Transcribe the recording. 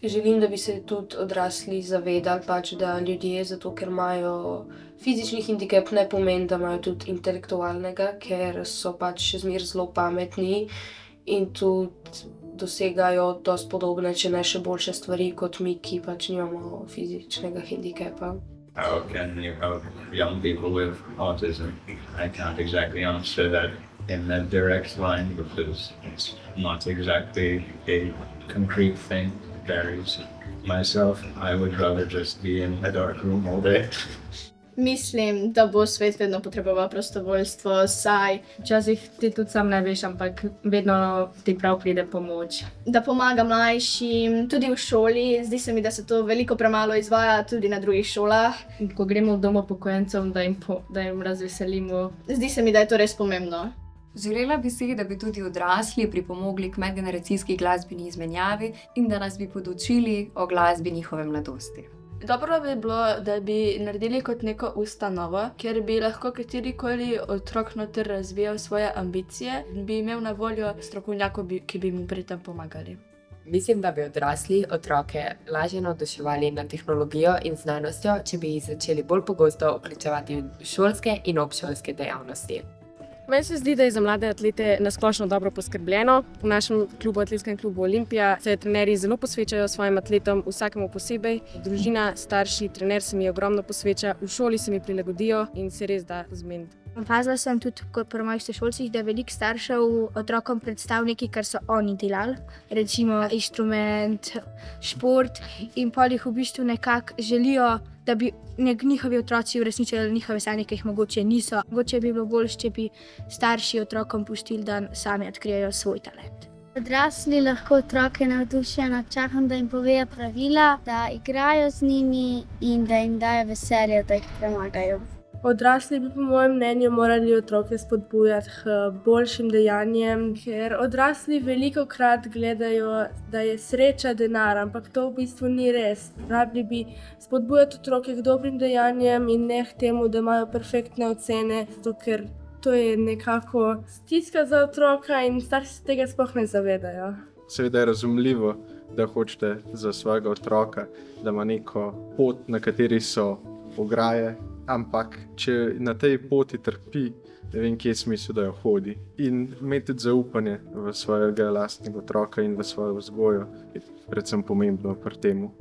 Želim, da bi se tudi odrasli zavedali pač, da ljudje zato, ker imajo fizični hendikep, ne pomeni, da imajo tudi intelektualnega, ker so pač še zmeraj zelo pametni in tudi dosegajo dosti podobne, če ne še boljše stvari kot mi, ki pač nimamo fizičnega hendikepa. How can you help young people with autism? I can't exactly answer that in that direct line because it's not exactly a concrete thing. It varies. Myself, I would rather just be in a dark room all day. Mislim, da bo svet vedno potreboval prostovoljstvo, saj Včasih ti tudi sam ne veš, ampak vedno ti prav pride pomoč. da pomaga mlajšim, tudi v šoli. Zdi se mi, da se to veliko premalo izvaja tudi na drugih šolah. Ko gremo v dom upokojencev, da jim razveselimo. Zdi se mi, da je to res pomembno. Želela bi si, da bi tudi odrasli pripomogli k medgeneracijski glasbeni izmenjavi in da nas bi podučili o glasbi njihove mladosti. Dobro bi bilo, da bi naredili kot neko ustanovo, kjer bi lahko katerikoli otrok noter razvijal svoje ambicije in bi imel na voljo strokovnjakov, ki bi mu pri tem pomagali. Mislim, da bi odrasli otroke lažje navduševali nad tehnologijo in znanostjo, če bi jih začeli bolj pogosto vključevati v šolske in obšolske dejavnosti. Meni se zdi, da je za mlade atlete nasplošno dobro poskrbljeno. V našem klubu, Atletskem klubu Olimpija, se trenerji zelo posvečajo svojim atletom, vsakemu posebej. Družina, starši, trener se mi ogromno posveča, v šoli se mi prilagodijo in se res da zmeniti. Opazila sem tudi pri mojih sošolcih, da veliko staršev otrokom predstavi nekaj, kar so oni delali. Recimo inštrument, šport in pol jih v bistvu nekako želijo, da bi njihovi otroci uresničili njihove sanje, ki jih mogoče niso. Mogoče bi bilo boljše, če bi starši otrokom pustili, da sami odkrijejo svoj talent. Odrasli lahko otroke navdušijo nad šahom, da jim povejo pravila, da igrajo z njimi in da jim dajo veselje, da jih premagajo. Odrasli bi po mojem mnenju morali otroke spodbujati k boljšim dejanjem, ker odrasli velikokrat gledajo, da je sreča denar, ampak to v bistvu ni res. Rabili bi spodbujati otroke k dobrim dejanjem in ne k temu, da imajo perfektne ocene, zato ker to je nekako stiska za otroka in starši se tega sploh ne zavedajo. Seveda je razumljivo, da hočete za svojega otroka, da ima neko pot, na kateri so ograje, ampak če na tej poti trpi, ne vem, kje je smisel, da jo hodi. In imeti tudi zaupanje v svojega lastnega otroka in v svojo vzgojo je predvsem pomembno pri temu.